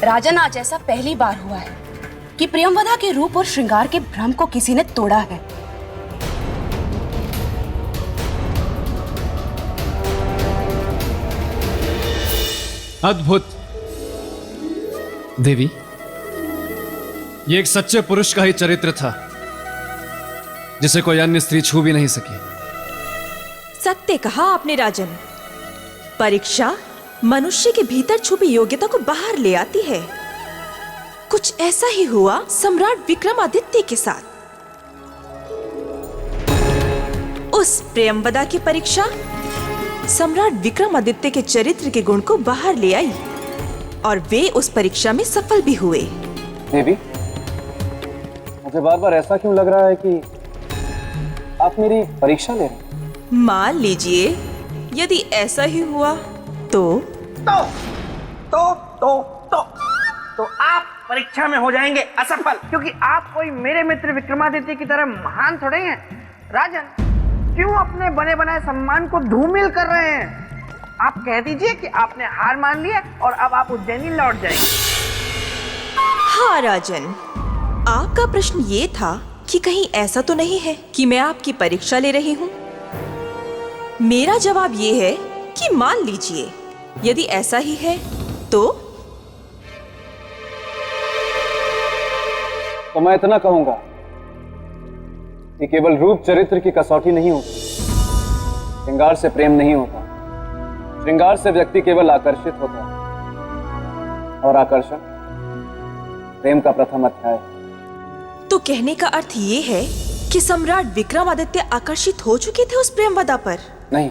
राजन, आज ऐसा पहली बार हुआ है कि प्रियंवदा के रूप और श्रृंगार के भ्रम को किसी ने तोड़ा है। अद्भुत देवी, ये एक सच्चे पुरुष का ही चरित्र था जिसे कोई अन्य स्त्री छू भी नहीं सकी। सत्य कहा आपने राजन। परीक्षा मनुष्य के भीतर छुपी योग्यता को बाहर ले आती है। कुछ ऐसा ही हुआ सम्राट विक्रमादित्य के साथ। उस प्रियंवदा की परीक्षा सम्राट विक्रमादित्य के चरित्र के गुण को बाहर ले आई और वे उस परीक्षा में सफल भी हुए। देवी, मुझे बार बार ऐसा क्यों लग रहा है कि आप मेरी परीक्षा ले रहे हैं? मान लीजिए यदि ऐसा ही हुआ तो आप परीक्षा में हो जाएंगे असफल, क्योंकि आप कोई मेरे मित्र विक्रमादित्य की तरह महान थोड़े हैं। राजन, क्यों अपने बने बनाए सम्मान को धूमिल कर रहे हैं? आप कह दीजिए कि आपने हार मान ली है और अब आप उज्जैनी लौट जाएंगे। हाँ राजन, आपका प्रश्न ये था कि कहीं ऐसा तो नहीं है कि मैं आपकी परीक्षा ले रही हूँ। मेरा जवाब ये है कि मान लीजिए यदि ऐसा ही है तो मैं इतना कहूंगा कि केवल रूप चरित्र की कसौटी नहीं होती, श्रृंगार से प्रेम नहीं होता। श्रृंगार से व्यक्ति केवल आकर्षित होता है और आकर्षण प्रेम का प्रथम अध्याय। तो कहने का अर्थ ये है कि सम्राट विक्रमादित्य आकर्षित हो चुके थे उस प्रियंवदा पर? नहीं,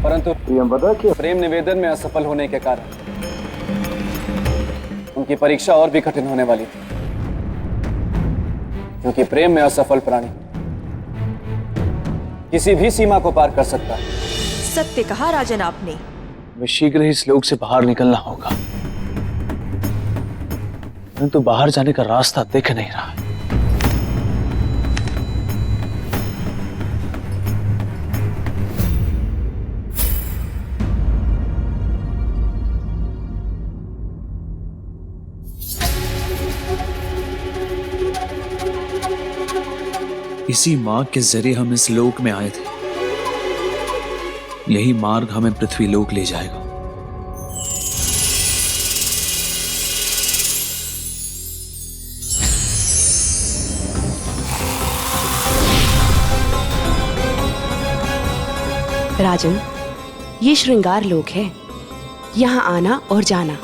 परंतु प्रियंवदा के प्रेम निवेदन में असफल होने के कारण उनकी परीक्षा और भी कठिन होने वाली थी, क्योंकि प्रेम में असफल प्राणी किसी भी सीमा को पार कर सकता है। सत्य कहा राजन आपने। हमें शीघ्र ही इस लोक से बाहर निकलना होगा, परंतु बाहर जाने का रास्ता दिख नहीं रहा है। इसी मार्ग के जरिए हम इस लोक में आए थे। यही मार्ग हमें पृथ्वी लोक ले जाएगा। राजन, ये श्रृंगार लोक है। यहाँ आना और जाना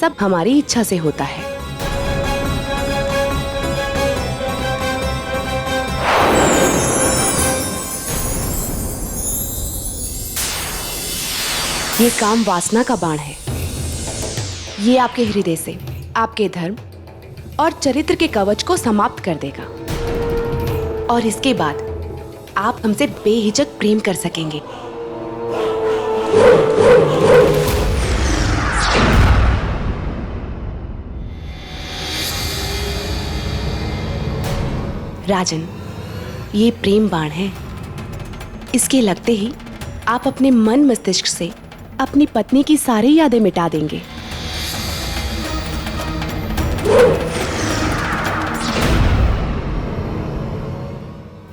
सब हमारी इच्छा से होता है। ये काम वासना का बाण है। ये आपके हृदय से आपके धर्म और चरित्र के कवच को समाप्त कर देगा और इसके बाद आप हमसे बेहिचक प्रेम कर सकेंगे। राजन, ये प्रेम बाण है। इसके लगते ही आप अपने मन मस्तिष्क से अपनी पत्नी की सारी यादें मिटा देंगे।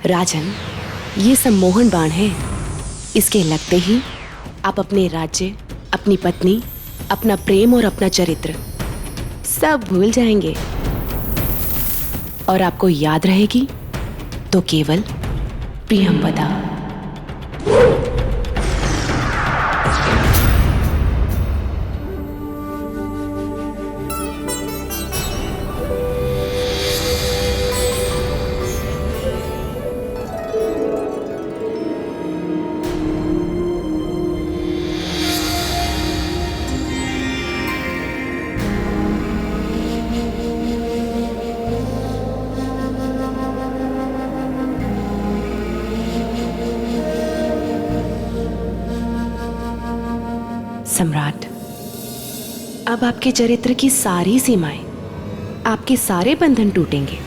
राजन, ये सम्मोहन बाण है। इसके लगते ही आप अपने राज्य, अपनी पत्नी, अपना प्रेम और अपना चरित्र सब भूल जाएंगे और आपको याद रहेगी तो केवल प्रियंवदा। सम्राट, अब आपके चरित्र की सारी सीमाएं, आपके सारे बंधन टूटेंगे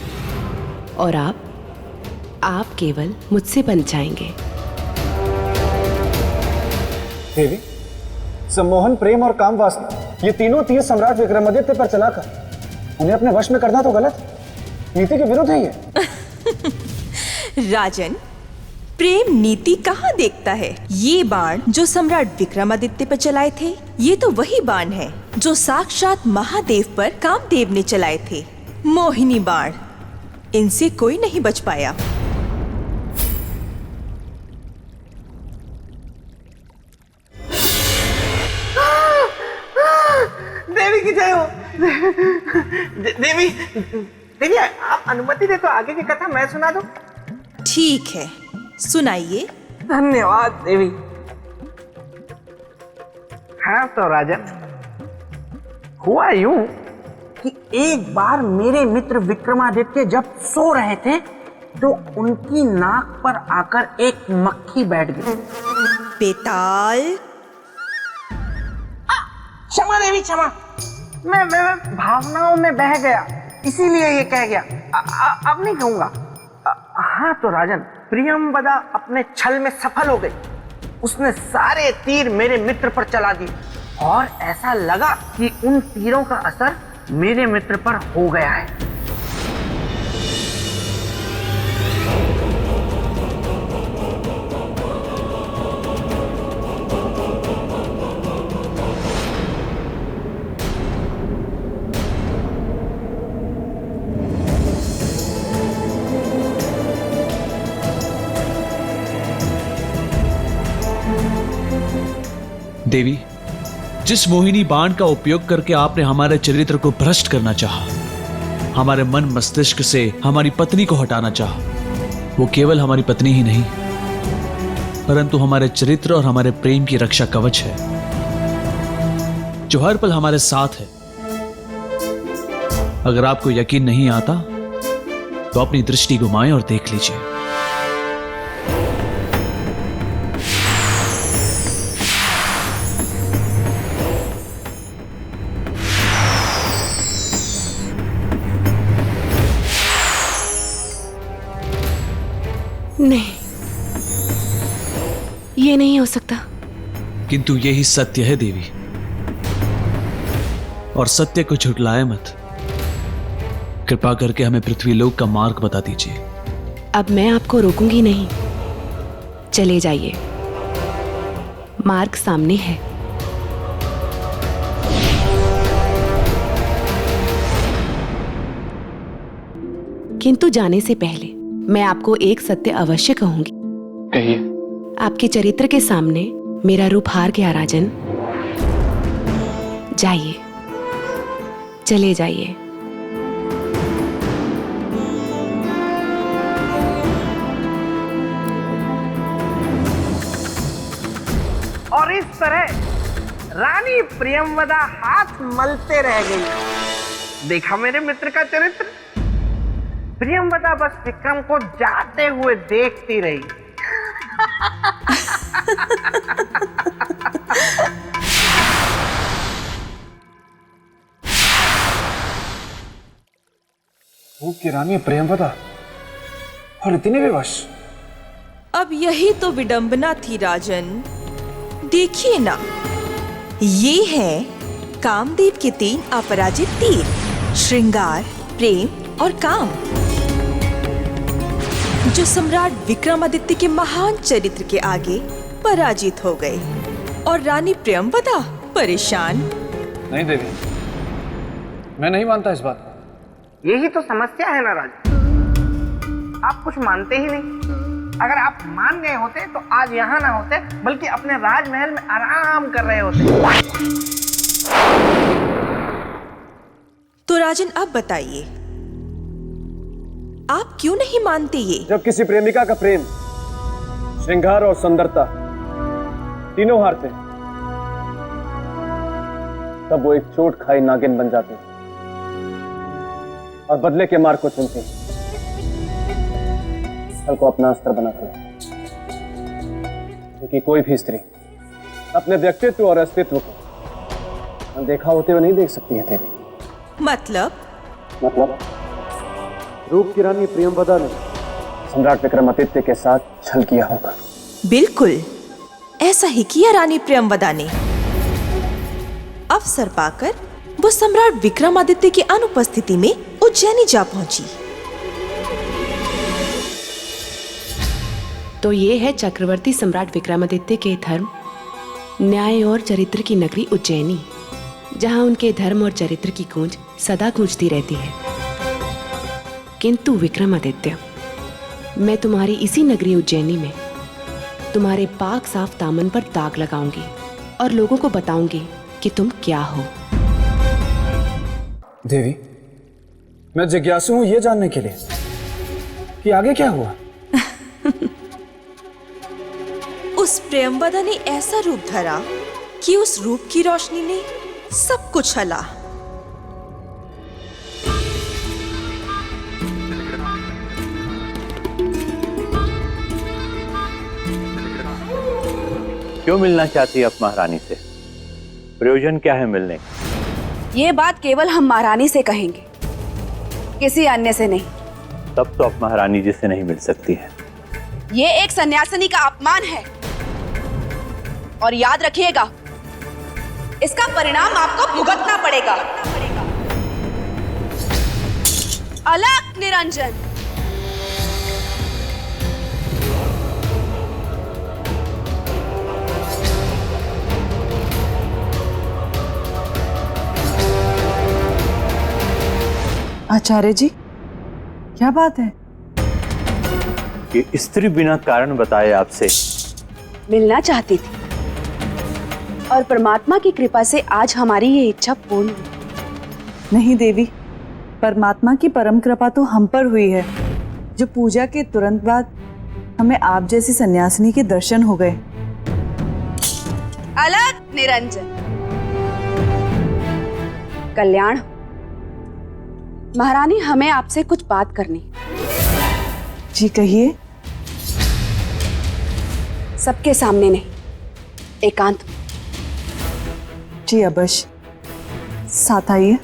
और आप केवल मुझसे बन जाएंगे। देवी, सम्मोहन प्रेम और काम वासना ये तीनों तीर सम्राट विक्रमादित्य पर चलाकर उन्हें अपने वश में करना तो गलत है, नीति के विरुद्ध है ये। राजन, प्रेम नीति कहाँ देखता है? ये बाण जो सम्राट विक्रमादित्य पर चलाए थे, ये तो वही बाण है जो साक्षात महादेव पर कामदेव ने चलाए थे। मोहिनी बाण, इनसे कोई नहीं बच पाया। देवी की जय हो। देवी देवी, आप अनुमति दे तो आगे की कथा मैं सुना दूं? ठीक है, सुनाइए। धन्यवाद देवी। हाँ तो राजन, हुआ यूं कि एक बार मेरे मित्र विक्रमादित्य जब सो रहे थे तो उनकी नाक पर आकर एक मक्खी बैठ गई। बेताल, क्षमा देवी क्षमा, मैं भावनाओं में बह गया, इसीलिए ये कह गया। अब नहीं कहूंगा। हाँ तो राजन, प्रियंवदा अपने छल में सफल हो गई। उसने सारे तीर मेरे मित्र पर चला दिए और ऐसा लगा कि उन तीरों का असर मेरे मित्र पर हो गया है। देवी, जिस मोहिनी बाण का उपयोग करके आपने हमारे चरित्र को भ्रष्ट करना चाहा, हमारे मन मस्तिष्क से हमारी पत्नी को हटाना चाहा, वो केवल हमारी पत्नी ही नहीं परंतु हमारे चरित्र और हमारे प्रेम की रक्षा कवच है, जो हर पल हमारे साथ है। अगर आपको यकीन नहीं आता तो अपनी दृष्टि घुमाएं और देख लीजिए। नहीं, ये नहीं हो सकता। किंतु यही सत्य है देवी, और सत्य को झुठलाए मत। कृपा करके हमें पृथ्वीलोक का मार्ग बता दीजिए। अब मैं आपको रोकूंगी नहीं, चले जाइए, मार्ग सामने है। किंतु जाने से पहले मैं आपको एक सत्य अवश्य कहूंगी। कहिए। आपके चरित्र के सामने मेरा रूप हार गया राजन। जाइए, चले जाइए। और इस तरह रानी प्रियंवदा हाथ मलते रह गई। देखा मेरे मित्र का चरित्र? प्रियंवदा बस विक्रम को जाते हुए देखती रही। रूप की रानी प्रियंवदा और इतनी विवश। अब यही तो विडंबना थी राजन। देखिए ना, ये है कामदेव के 3 अपराजित तीर, श्रृंगार, प्रेम और काम, जो सम्राट विक्रमादित्य के महान चरित्र के आगे पराजित हो गए। और रानी प्रियंवदा परेशान। नहीं देवी, मैं नहीं मानता इस बात को। यही तो समस्या है ना राजन, आप कुछ मानते ही नहीं। अगर आप मान गए होते तो आज यहाँ ना होते, बल्कि अपने राजमहल में आराम कर रहे होते। तो राजन, अब बताइए, आप क्यों नहीं मानते ये? जब किसी प्रेमिका का प्रेम, श्रृंगार और सुंदरता तीनों हारते हैं, तब वो एक चोट खाई नागिन बन जाते हैं और बदले के मार्ग को चुनते हैं, छल को अपना अस्त्र बनाते हैं। क्योंकि कोई भी स्त्री अपने व्यक्तित्व और अस्तित्व को अनदेखा होते हुए नहीं देख सकती है देवी। मतलब रूप की रानी प्रियंवदा ने सम्राट विक्रमादित्य के साथ छल किया होगा। बिल्कुल ऐसा ही किया रानी प्रियंवदा ने। अब अवसर पाकर वो सम्राट विक्रमादित्य की अनुपस्थिति में उज्जैनी जा पहुंची। तो ये है चक्रवर्ती सम्राट विक्रमादित्य के धर्म, न्याय और चरित्र की नगरी उज्जैनी, जहां उनके धर्म और चरित्र की गूंज सदा गूंजती रहती है। किंतु विक्रमादित्य, मैं तुम्हारी इसी नगरी उज्जैनी में तुम्हारे पाक साफ दामन पर दाग लगाऊंगी और लोगों को बताऊंगी कि तुम क्या हो। देवी, मैं जिज्ञासु हूं ये जानने के लिए कि आगे क्या हुआ। उस प्रेमवदा ने ऐसा रूप धरा कि उस रूप की रोशनी ने सब कुछ हला। क्यों मिलना चाहती है आप महारानी से? प्रयोजन क्या है मिलने? ये बात केवल हम महारानी से कहेंगे, किसी अन्य से नहीं। तब तो आप महारानी जी से नहीं मिल सकती है। ये एक सन्यासिनी का अपमान है और याद रखिएगा, इसका परिणाम आपको भुगतना पड़ेगा। अलग निरंजन। आचार्य जी, क्या बात है? ये स्त्री बिना कारण बताए आपसे मिलना चाहती थी और परमात्मा की कृपा से आज हमारी ये इच्छा पूर्ण हुई। नहीं देवी, परमात्मा की परम कृपा तो हम पर हुई है, जो पूजा के तुरंत बाद हमें आप जैसी सन्यासिनी के दर्शन हो गए। अलग निरंजन। कल्याण, महारानी हमें आपसे कुछ बात करनी। जी कहिए। सबके सामने नहीं, एकांत में। जी अवश्य, साथ आइए।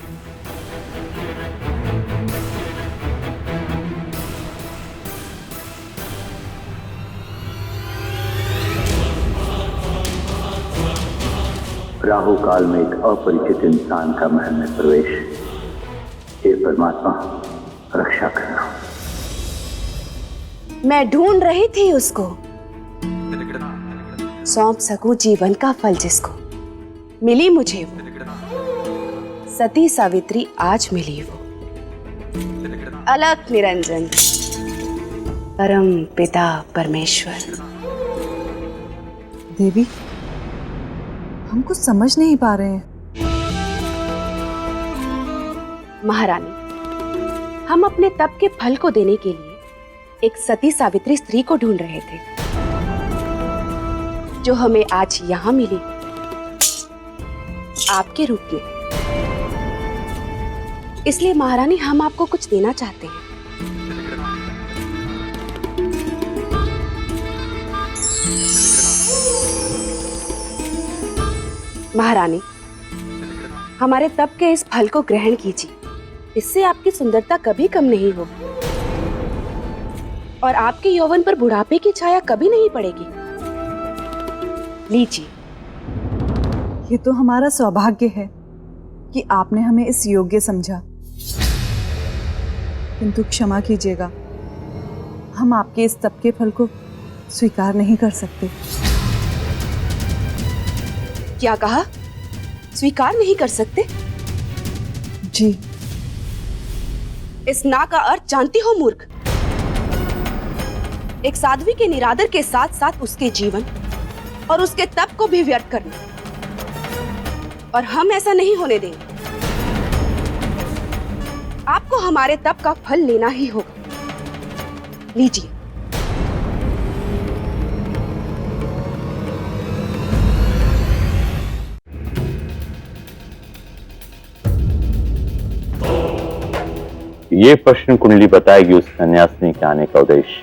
राहु काल में एक अपरिचित इंसान का महल में प्रवेश। हे परमात्मा, रक्षा करना। मैं ढूंढ रही थी उसको, सौंप सकूं जीवन का फल जिसको। मिली मुझे वो, सती सावित्री आज मिली वो। अलग निरंजन, परम पिता परमेश्वर। देवी, हम कुछ समझ नहीं पा रहे हैं। महारानी, हम अपने तप के फल को देने के लिए एक सती सावित्री स्त्री को ढूंढ रहे थे, जो हमें आज यहां मिली आपके रूप में। इसलिए महारानी, हम आपको कुछ देना चाहते हैं। महारानी, हमारे तप के इस फल को ग्रहण कीजिए। इससे आपकी सुंदरता कभी कम नहीं होगी और आपके यौवन पर बुढ़ापे की छाया कभी नहीं पड़ेगी। लीजिए। ये तो हमारा सौभाग्य है कि आपने हमें इस योग्य समझा, किंतु क्षमा कीजिएगा, हम आपके इस तप के फल को स्वीकार नहीं कर सकते। क्या कहा? स्वीकार नहीं कर सकते? जी। इस ना का अर्थ जानती हो मूर्ख? एक साध्वी के निरादर के साथ साथ उसके जीवन और उसके तप को भी व्यर्थ करना, और हम ऐसा नहीं होने देंगे। आपको हमारे तप का फल लेना ही होगा। लीजिए। ये प्रश्न कुंडली बताएगी उस सन्यासिनी के आने का उद्देश्य।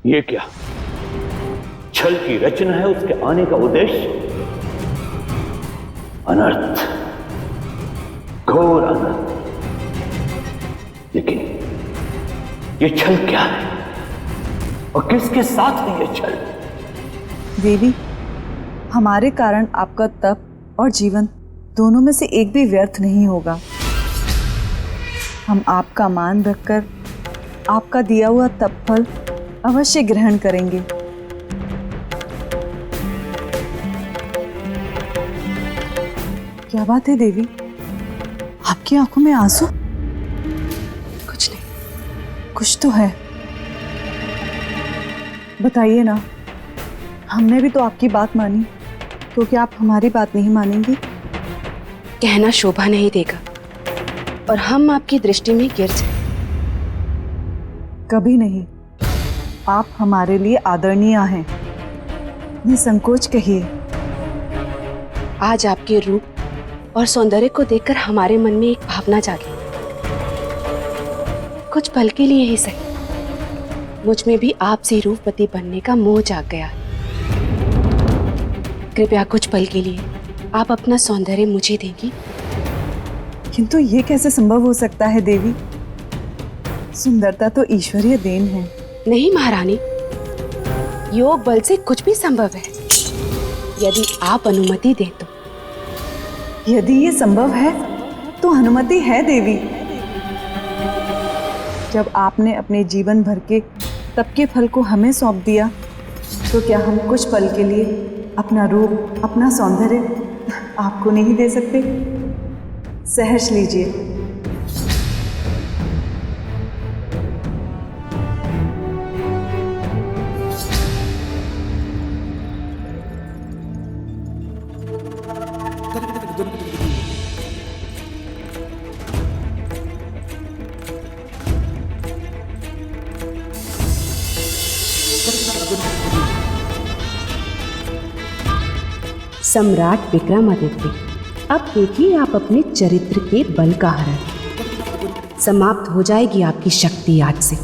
ये क्या छल की रचना है? उसके आने का उद्देश्य अनर्थ, घोर अनर्थ। लेकिन ये छल क्या है? और किसके साथ है ये छल? देवी, हमारे कारण आपका तप और जीवन दोनों में से एक भी व्यर्थ नहीं होगा। हम आपका मान रखकर आपका दिया हुआ तप फल अवश्य ग्रहण करेंगे। क्या बात है देवी, आपकी आंखों में आंसू? कुछ नहीं। कुछ तो है, बताइए ना। हमने भी तो आपकी बात मानी, तो क्या आप हमारी बात नहीं मानेंगी? कहना शोभा नहीं देगा और हम आपकी दृष्टि में गिर जाए। कभी नहीं। आप हमारे लिए आदरणीय हैं, निसंकोच कहिए। आज आपके रूप और सौंदर्य को देखकर हमारे मन में एक भावना जागी। कुछ पल के लिए ही सही, मुझ में भी आपसे रूपवती बनने का मोह जाग गया। कृपया कुछ पल के लिए आप अपना सौंदर्य मुझे देंगी। किंतु ये कैसे संभव हो सकता है देवी? सुंदरता तो ईश्वरीय देन है। नहीं महारानी, योग बल से कुछ भी संभव है, यदि आप अनुमति दें तो। यदि ये संभव है तो अनुमति है देवी। जब आपने अपने जीवन भर के तप के फल को हमें सौंप दिया, तो क्या हम कुछ पल के लिए अपना रूप, अपना सौंदर्य आपको नहीं दे सकते? सहर्ष लीजिए। सम्राट विक्रमादित्य, अब देखिए आप अपने चरित्र के बल का हरण। समाप्त हो जाएगी आपकी शक्ति आज से।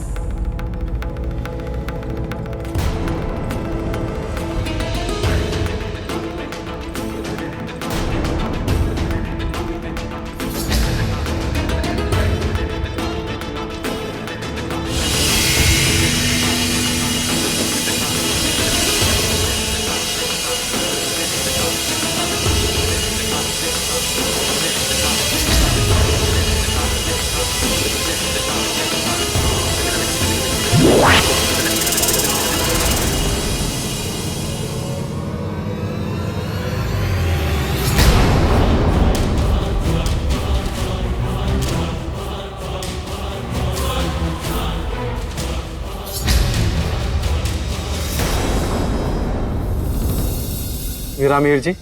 वीरामीर जी,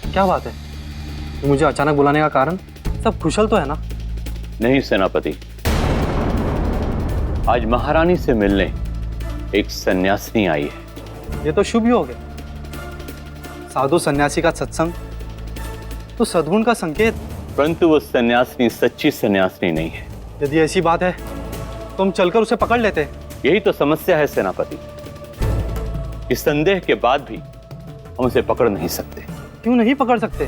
क्या बात है? मुझे अचानक बुलाने का कारण? सब कुशल तो है ना? नहीं सेनापति, आज महारानी से मिलने एक सन्यासिनी आई है। ये तो शुभ ही हो गया। साधु सन्यासी का सत्संग तो सद्गुण का संकेत। परंतु वो सन्यासिनी सच्ची सन्यासिनी नहीं है। यदि ऐसी बात है तो हम चलकर उसे पकड़ लेते हैं। यही तो समस्या है सेनापति, इस संदेह के बाद भी हम उसे पकड़ नहीं सकते। क्यों नहीं पकड़ सकते?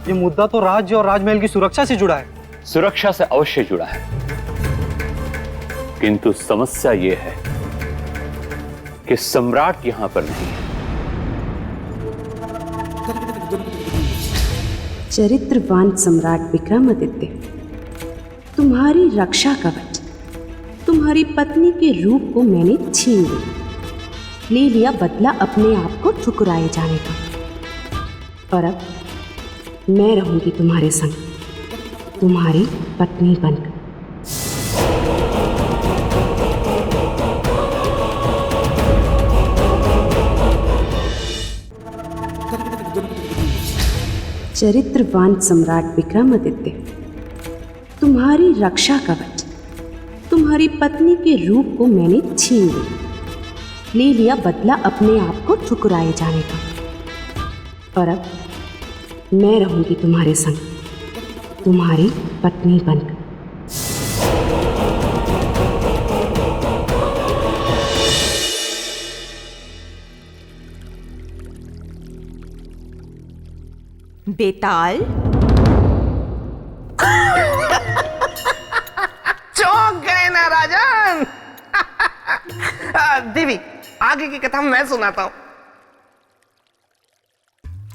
ये मुद्दा तो राज्य और राजमहल की सुरक्षा से जुड़ा है। सुरक्षा से अवश्य जुड़ा है, किंतु समस्या ये है कि सम्राट यहां पर नहीं है। चरित्रवान सम्राट विक्रमादित्य, तुम्हारी रक्षा कवच, तुम्हारी पत्नी के रूप को मैंने छीन लिया, ले लिया बदला अपने आप को ठुकराए जाने का। और अब मैं रहूंगी तुम्हारे संग, तुम्हारी पत्नी बनकर। चरित्रवान सम्राट विक्रमादित्य, तुम्हारी रक्षा कवच, तुम्हारी पत्नी के रूप को मैंने छीन लिया, ले लिया बदला अपने आप को ठुकराए जाने का। और अब मैं रहूंगी तुम्हारे संग, तुम्हारी पत्नी बनकर। बेताल, चौंक गए ना राजन? देवी, आगे की कथा मैं सुनाता हूं।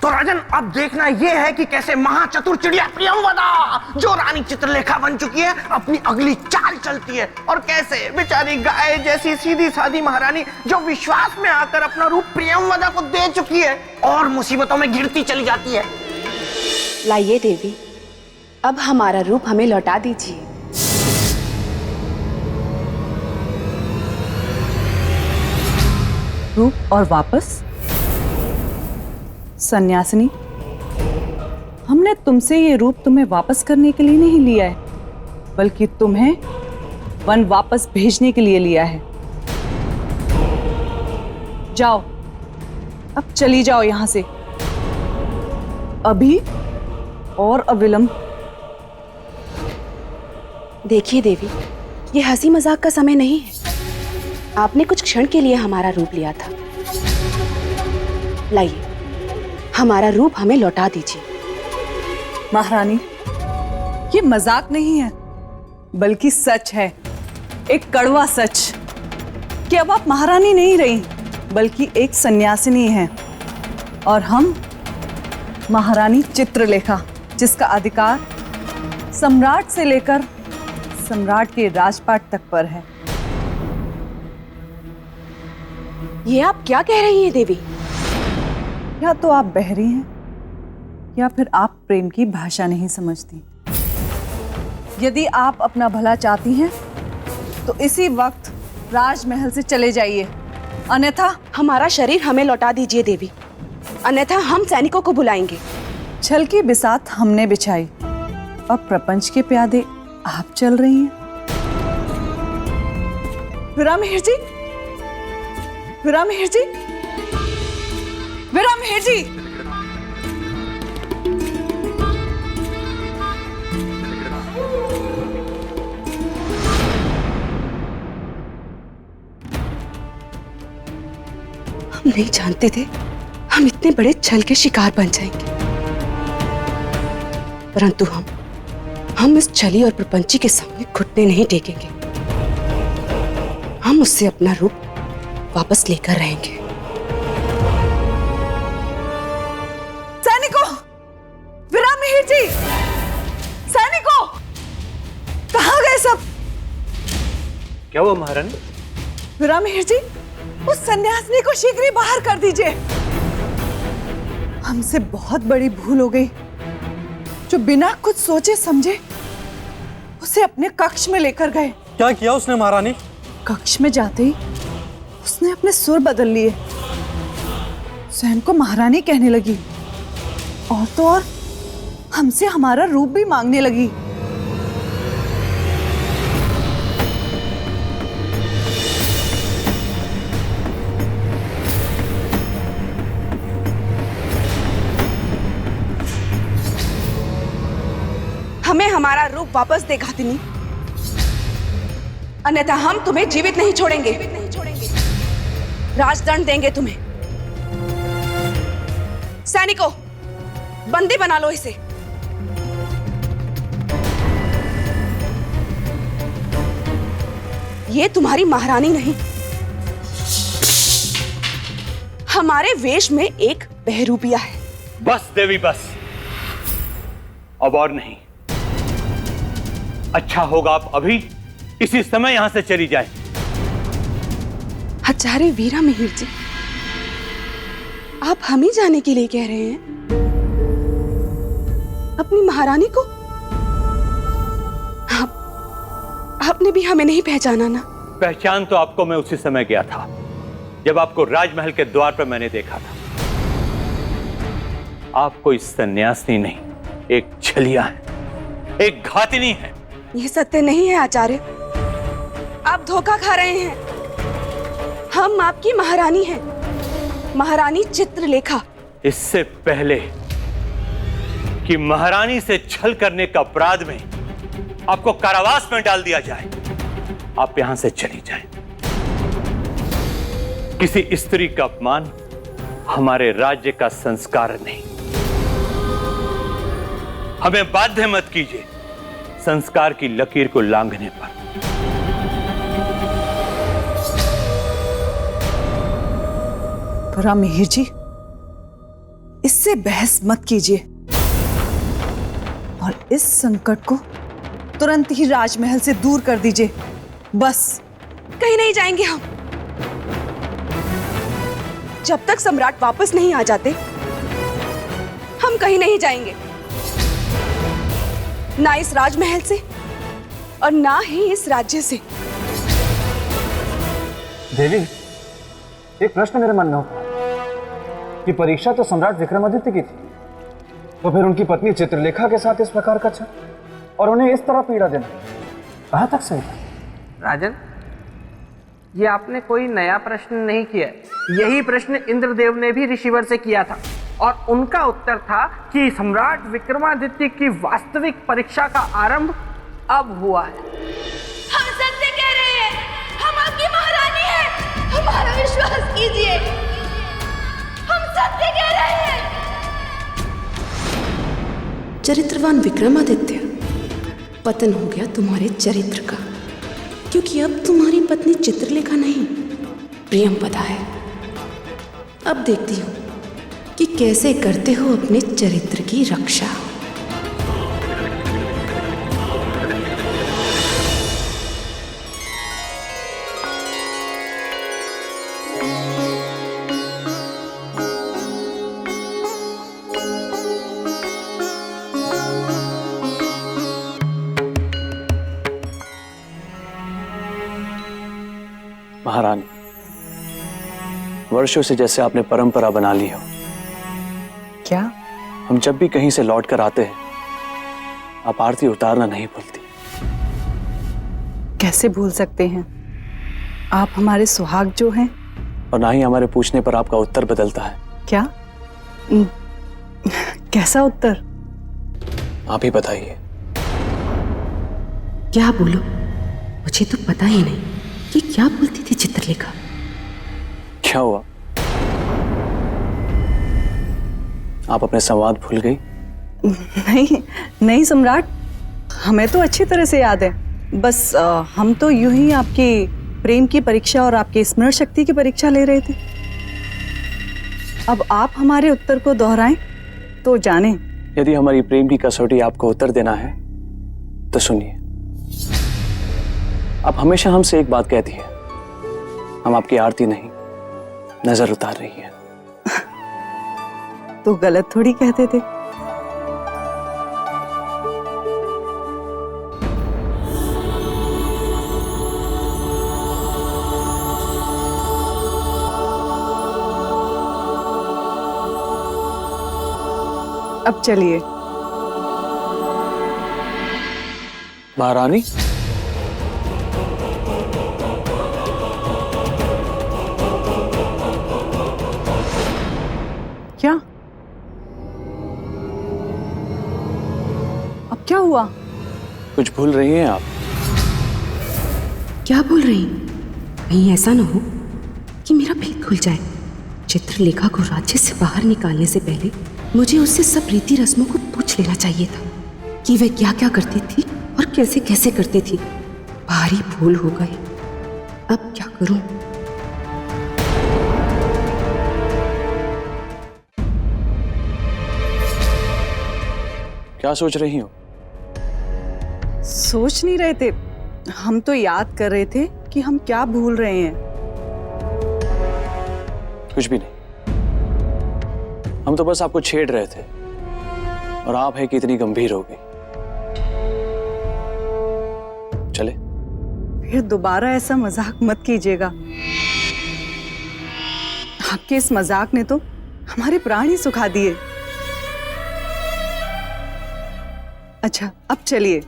तो राजन, अब देखना यह है कि कैसे महाचतुर चिड़िया प्रियंवदा, जो रानी चित्रलेखा बन चुकी है, अपनी अगली चाल चलती है, और कैसे बेचारी गाय जैसी सीधी सादी महारानी, जो विश्वास में आकर अपना रूप प्रियंवदा को दे चुकी है, और मुसीबतों में गिरती चली जाती है। लाइए देवी, अब हमारा रूप हमें लौटा दीजिए। रूप और वापस? सन्यासिनी, हमने तुमसे ये रूप तुम्हें वापस करने के लिए नहीं लिया है, बल्कि तुम्हें वन वापस भेजने के लिए लिया है। जाओ, अब चली जाओ यहां से, अभी और अविलंब। देखिए देवी, ये हंसी मजाक का समय नहीं है। आपने कुछ क्षण के लिए हमारा रूप लिया था। लाइए, हमारा रूप हमें लौटा दीजिए। महारानी, ये मजाक नहीं है, बल्कि सच है, एक कड़वा सच, कि अब आप महारानी नहीं रही, बल्कि एक सन्यासिनी हैं, और हम महारानी चित्रलेखा, जिसका अधिकार सम्राट से लेकर सम्राट के राजपाट तक पर है। ये आप क्या कह रही हैं देवी? या तो आप बहरी हैं, या फिर आप प्रेम की भाषा नहीं समझती। यदि आप अपना भला चाहती हैं, तो इसी वक्त राजमहल से चले जाइए, अन्यथा हमारा शरीर हमें लौटा दीजिए देवी, अन्यथा हम सैनिकों को बुलाएंगे। छल की बिसात हमने बिछाई, अब प्रपंच के प्यादे आप चल रही हैं। विरामहेर जी, विरामहेर जी, विरामहेर जी, हम नहीं जानते थे हम इतने बड़े छल के शिकार बन जाएंगे, परंतु हम इस छली और प्रपंची के सामने घुटने नहीं टेकेंगे। हम उससे अपना रूप वापस लेकर रहेंगे। सैनिकों, विरामहेर जी, सैनिकों, कहाँ गए सब? क्या हुआ महारानी? विरामहेर जी, उस सन्यासिनी को शीघ्र ही बाहर कर दीजिए। हमसे बहुत बड़ी भूल हो गई, जो बिना कुछ सोचे समझे उसे अपने कक्ष में लेकर गए। क्या किया उसने महारानी? कक्ष में जाते ही उसने अपने सुर बदल लिए, स्वयं को महारानी कहने लगी, और तो और हमसे हमारा रूप भी मांगने लगी। हमें हमारा रूप वापस दे घातिनी, अन्यथा हम तुम्हें जीवित नहीं छोड़ेंगे। राजदंड देंगे तुम्हें। सैनिकों, बंदी बना लो इसे। ये तुम्हारी महारानी नहीं, हमारे वेश में एक बहरूपिया है। बस देवी बस, अब और नहीं। अच्छा होगा आप अभी इसी समय यहां से चली जाएं। आचार्य वीरामिहिर जी, आप हम ही जाने के लिए कह रहे हैं अपनी महारानी को? आपने भी हमें नहीं पहचाना ना? पहचान तो आपको मैं उसी समय गया था जब आपको राजमहल के द्वार पर मैंने देखा था। आप कोई सन्यासिनी नहीं, एक छलिया है, एक घातिनी है। यह सत्य नहीं है आचार्य, आप धोखा खा रहे हैं। हम आपकी महारानी हैं, महारानी चित्रलेखा। इससे पहले कि महारानी से छल करने का अपराध में आपको कारावास में डाल दिया जाए, आप यहां से चली जाएं। किसी स्त्री का अपमान हमारे राज्य का संस्कार नहीं। हमें बाध्य मत कीजिए संस्कार की लकीर को लांघने पर। जरा मिहिर जी, इससे बहस मत कीजिए और इस संकट को तुरंत ही राजमहल से दूर कर दीजिए। बस। कहीं नहीं जाएंगे हम। जब तक सम्राट वापस नहीं आ जाते हम कहीं नहीं जाएंगे, ना इस राजमहल से और ना ही इस राज्य से। देवी, एक प्रश्न मेरे मन में होता है कि परीक्षा तो सम्राट विक्रमादित्य की थी, तो फिर उनकी पत्नी चित्रलेखा के साथ इस प्रकार का छल और उन्हें इस तरह पीड़ा देना कहां तक सही था? राजन, ये आपने कोई नया प्रश्न नहीं किया। यही प्रश्न इंद्रदेव ने भी ऋषिवर से किया था और उनका उत्तर था कि सम्राट विक्रमादित्य की वास्तविक परीक्षा का आरंभ अब हुआ है। हम सत्य कह रहे हैं, हम आपकी महारानी हैं, हमारा विश्वास कीजिए, हम सत्य कह रहे हैं। चरित्रवान विक्रमादित्य, पतन हो गया तुम्हारे चरित्र का, क्योंकि अब तुम्हारी पत्नी चित्रलेखा नहीं प्रियंवदा है। अब देखती हूँ कि कैसे करते हो अपने चरित्र की रक्षा। महारानी, वर्षों से जैसे आपने परंपरा बना ली हो, क्या? हम जब भी कहीं से लौट कर आते हैं आप आरती उतारना नहीं भूलती। कैसे भूल सकते हैं? आप हमारे सुहाग जो हैं। और ना ही हमारे पूछने पर आपका उत्तर बदलता है। क्या? कैसा उत्तर? आप ही बताइए। क्या बोलो? मुझे तो पता ही नहीं कि क्या बोलती थी चित्रलेखा। क्या हुआ? आप अपने संवाद भूल गई? नहीं नहीं सम्राट, हमें तो अच्छी तरह से याद है। बस हम तो यूं ही आपकी प्रेम की परीक्षा और आपकी स्मरण शक्ति की परीक्षा ले रहे थे। अब आप हमारे उत्तर को दोहराएं तो जाने। यदि हमारी प्रेम की कसौटी आपको उत्तर देना है तो सुनिए। आप हमेशा हमसे एक बात कहती है, हम आपकी आरती नहीं नजर उतार रही है। तो गलत थोड़ी कहते थे। अब चलिए। महारानी, क्या? अब क्या हुआ? कुछ भूल रही हैं आप? क्या बोल रही? कहीं ऐसा ना हो कि मेरा भेद खुल जाए। चित्रलेखा को राज्य से बाहर निकालने से पहले मुझे उससे सब रीति रस्मों को पूछ लेना चाहिए था कि वह क्या क्या करती थी और कैसे कैसे करती थी। भारी भूल हो गई। अब क्या करूं? क्या सोच रही हो? सोच नहीं रहे थे, हम तो याद कर रहे थे कि हम क्या भूल रहे हैं। कुछ भी नहीं, हम तो बस आपको छेड़ रहे थे और आप है कि इतनी गंभीर हो गई। चले? फिर दोबारा ऐसा मजाक मत कीजिएगा। आपके इस मजाक ने तो हमारे प्राण ही सुखा दिए। अच्छा, अब चलिए।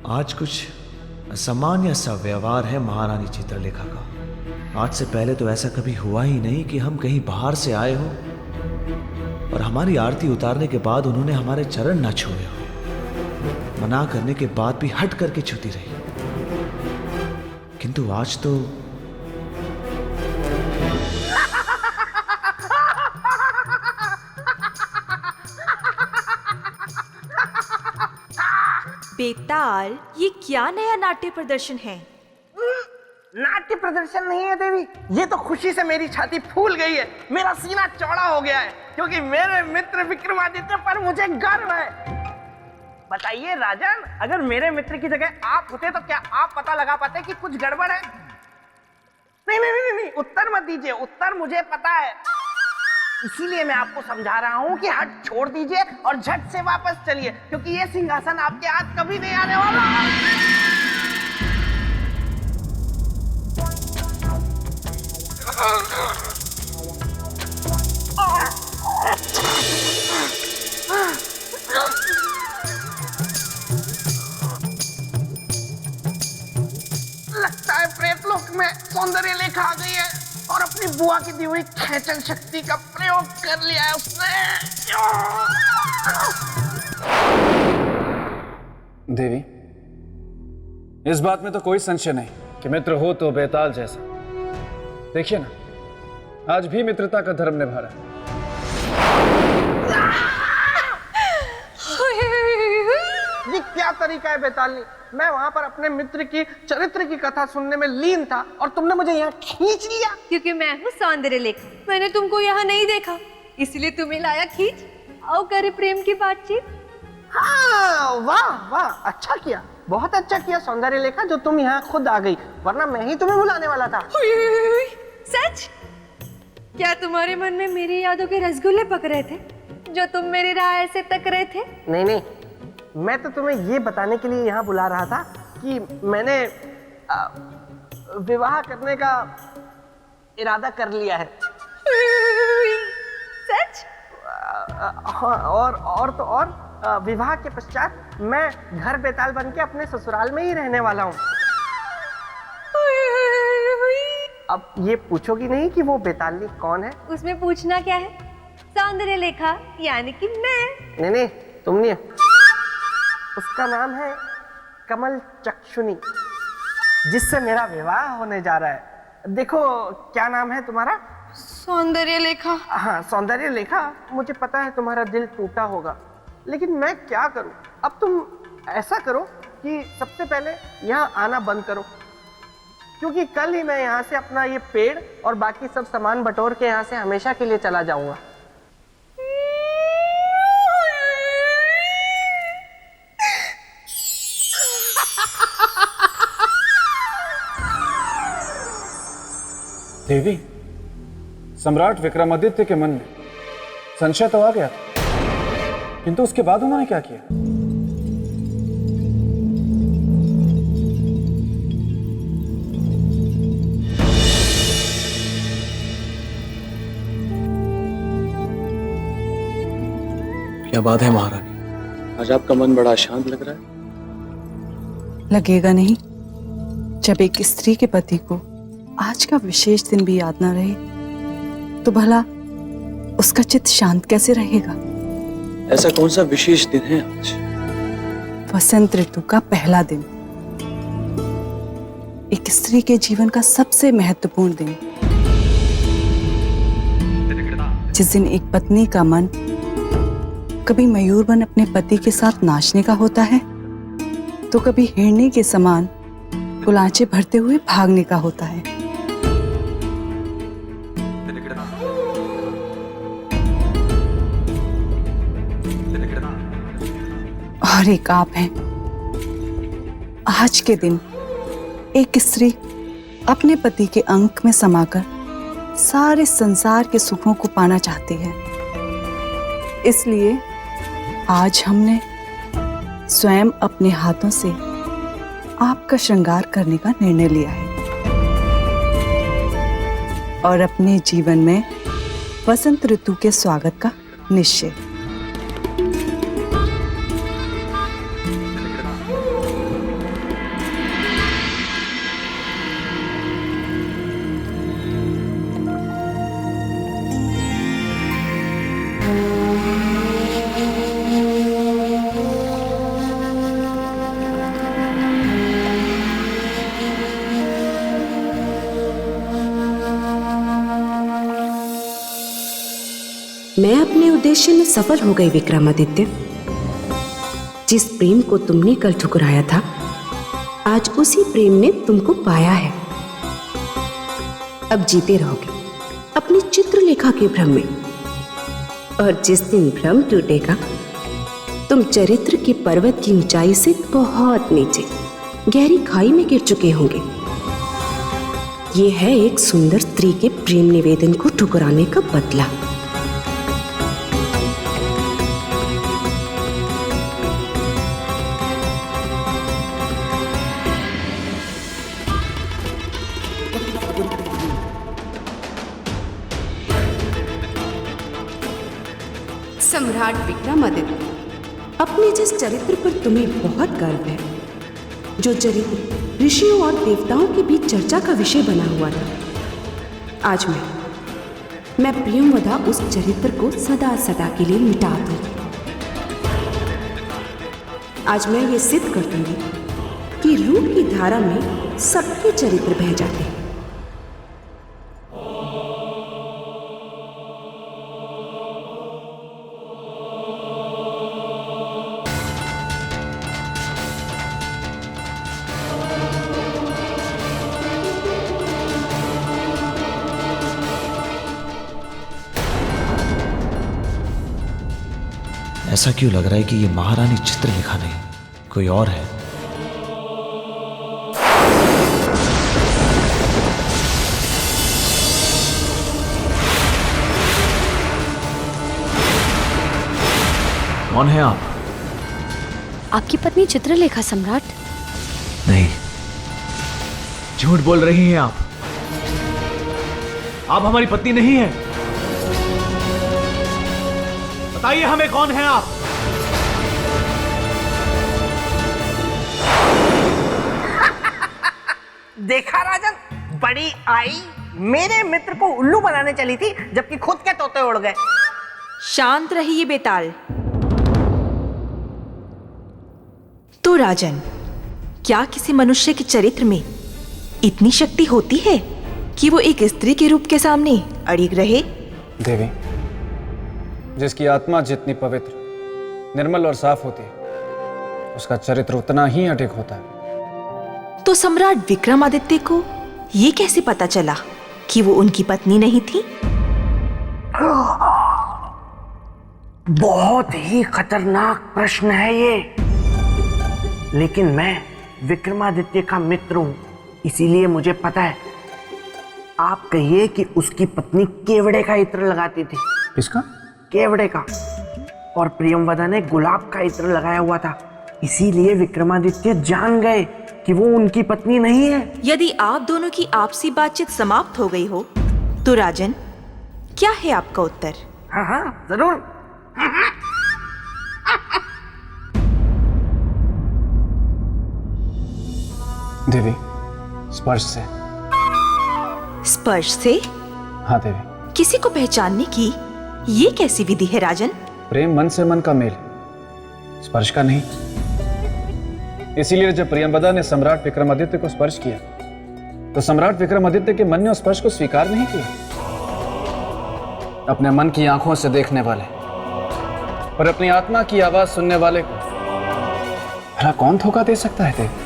आज कुछ असामान्य सा व्यवहार है महारानी चित्रलेखा का। आज से पहले तो ऐसा कभी हुआ ही नहीं कि हम कहीं बाहर से आए हो और हमारी आरती उतारने के बाद उन्होंने हमारे चरण ना छुए हो। मना करने के बाद भी हट करके छूती रही। किंतु आज तो बेताल, ये क्या नया नाट्य प्रदर्शन है? नाट्य प्रदर्शन नहीं है देवी, ये तो खुशी से मेरी छाती फूल गई है, मेरा सीना चौड़ा हो गया है, क्योंकि मेरे मित्र विक्रमादित्य पर मुझे गर्व है। बताइए राजन, अगर मेरे मित्र की जगह आप होते तो क्या आप पता लगा पाते कि कुछ गड़बड़ है? नहीं नहीं नहीं नहीं, उत्तर मत दीजिए, उत्तर मुझे पता है। इसीलिए मैं आपको समझा रहा हूँ कि हट छोड़ दीजिए और झट से वापस चलिए, क्योंकि ये सिंहासन आपके हाथ कभी नहीं आने वाला। लगता है प्रेतलोक में सौंदर्य लेखा आ गई है और अपनी बुआ की दी हुई खेचन शक्ति का प्रयोग कर लिया है उसने। देवी, इस बात में तो कोई संशय नहीं कि मित्र हो तो बेताल जैसा। देखिए ना, आज भी मित्रता का धर्म निभा रहा है। ये क्या तरीका है बेतालनी? मैं वहां पर अपने मित्र की चरित्र की कथा सुनने में लीन था और तुमने मुझे यहाँ खींच लिया। क्योंकि मैं हूँ सौंदर्य लेखा, मैंने तुमको यहाँ नहीं देखा, इसलिए तुम्हें लाया खींच। आओ करे प्रेम की बातचीत। हाँ, वाह वाह, अच्छा किया, बहुत अच्छा किया सौंदर्य लेखा जो तुम यहाँ खुद आ गई, वरना मैं ही तुम्हें बुलाने वाला था। सच? क्या तुम्हारे मन में मेरी यादों के रसगुल्ले पक रहे थे जो तुम मेरी राह से तक रहे थे? नहीं नहीं, मैं तो तुम्हें ये बताने के लिए यहाँ बुला रहा था कि मैंने विवाह करने का इरादा कर लिया है। सच? हाँ, और तो और विवाह के पश्चात मैं घर बेताल बन के अपने ससुराल में ही रहने वाला हूँ। अब ये पूछोगी नहीं कि वो बेतालनी कौन है? उसमें पूछना क्या है? सौंदर्य लेखा यानी कि मैं। नहीं नहीं, तुम नहीं, उसका नाम है कमल चक्षुनी, जिससे मेरा विवाह होने जा रहा है। देखो, क्या नाम है तुम्हारा? सौंदर्य लेखा। हाँ, सौंदर्य लेखा। मुझे पता है तुम्हारा दिल टूटा होगा, लेकिन मैं क्या करूं? अब तुम ऐसा करो कि सबसे पहले यहाँ आना बंद करो, क्योंकि कल ही मैं यहाँ से अपना ये पेड़ और बाकी सब सामान बटोर के यहाँ से हमेशा के लिए चला जाऊंगा। देवी, सम्राट विक्रमादित्य के मन में संशय तो आ गया था, किंतु उसके बाद उन्होंने क्या किया? क्या बात है महारानी, आज आपका मन बड़ा शांत लग रहा है। लगेगा नहीं? जब एक स्त्री के पति को आज का विशेष दिन भी याद ना रहे तो भला उसका चित्त शांत कैसे रहेगा? ऐसा कौन सा विशेष दिन है आज? वसंत ऋतु का पहला दिन, एक स्त्री के जीवन का सबसे महत्वपूर्ण दिन, जिस दिन एक पत्नी का मन कभी मयूर बन अपने पति के साथ नाचने का होता है तो कभी हिरनी के समान कुलांचे भरते हुए भागने का होता है। और एक आप हैं। आज के दिन एक स्त्री अपने पति के अंक में समाकर सारे संसार के सुखों को पाना चाहती है। इसलिए आज हमने स्वयं अपने हाथों से आपका श्रृंगार करने का निर्णय लिया है और अपने जीवन में वसंत ऋतु के स्वागत का निश्चय। मैं अपने उद्देश्य में सफल हो गई विक्रमादित्य। जिस प्रेम को तुमने कल ठुकराया था, आज उसी प्रेम ने तुमको पाया है। अब जीते रहोगे अपनी चित्रलेखा के भ्रम में, और जिस दिन भ्रम टूटेगा तुम चरित्र के पर्वत की ऊंचाई से बहुत नीचे गहरी खाई में गिर चुके होंगे। ये है एक सुंदर स्त्री के प्रेम निवेदन को ठुकराने का बदला। सम्राट विक्रमादित्य, अपने जिस चरित्र पर तुम्हें बहुत गर्व है, जो चरित्र ऋषियों और देवताओं के बीच चर्चा का विषय बना हुआ था, आज मैं प्रियंवदा उस चरित्र को सदा सदा के लिए मिटा दूंगी। आज मैं ये सिद्ध कर दूंगी कि रूप की धारा में सबके चरित्र बह जाते हैं। ऐसा क्यों लग रहा है कि ये महारानी चित्रलेखा नहीं, कोई और है? कौन है आप? आपकी पत्नी चित्रलेखा सम्राट। नहीं, झूठ बोल रही हैं आप हमारी पत्नी नहीं है। बताइए हमें, कौन है आप? देखा राजन, बड़ी आई मेरे मित्र को उल्लू बनाने चली थी, जबकि खुद के तोते उड़ गए। शांत रहिए बेताल। तो राजन, क्या किसी मनुष्य के चरित्र में इतनी शक्ति होती है कि वो एक स्त्री के रूप के सामने अड़िग रहे? देवी, जिसकी आत्मा जितनी पवित्र, निर्मल और साफ होती है, उसका चरित्र उतना ही अडिग होता है। तो सम्राट विक्रमादित्य को ये कैसे पता चला कि वो उनकी पत्नी नहीं थी? बहुत ही खतरनाक प्रश्न है ये, लेकिन मैं विक्रमादित्य का मित्र हूं, इसीलिए मुझे पता है। आप कहिए कि उसकी पत्नी केवड़े का इत्र लगाती थी। किसका? केवड़े का। और प्रियंवदा ने गुलाब का इत्र लगाया हुआ था, इसीलिए विक्रमादित्य जान गए कि वो उनकी पत्नी नहीं है। यदि आप दोनों की आपसी बातचीत समाप्त हो गई हो, तो राजन, क्या है आपका उत्तर? हाँ हाँ, जरूर। देवी, स्पर्श से। स्पर्श से? हाँ देवी। किसी को पहचानने की ये कैसी विधि है राजन? प्रेम मन से मन का मेल, स्पर्श का नहीं। इसीलिए जब प्रियंवदा ने सम्राट विक्रमादित्य को स्पर्श किया, तो सम्राट विक्रमादित्य के मन ने उस स्पर्श को स्वीकार नहीं किया। अपने मन की आंखों से देखने वाले और अपनी आत्मा की आवाज सुनने वाले को भला कौन धोखा दे सकता है देवी?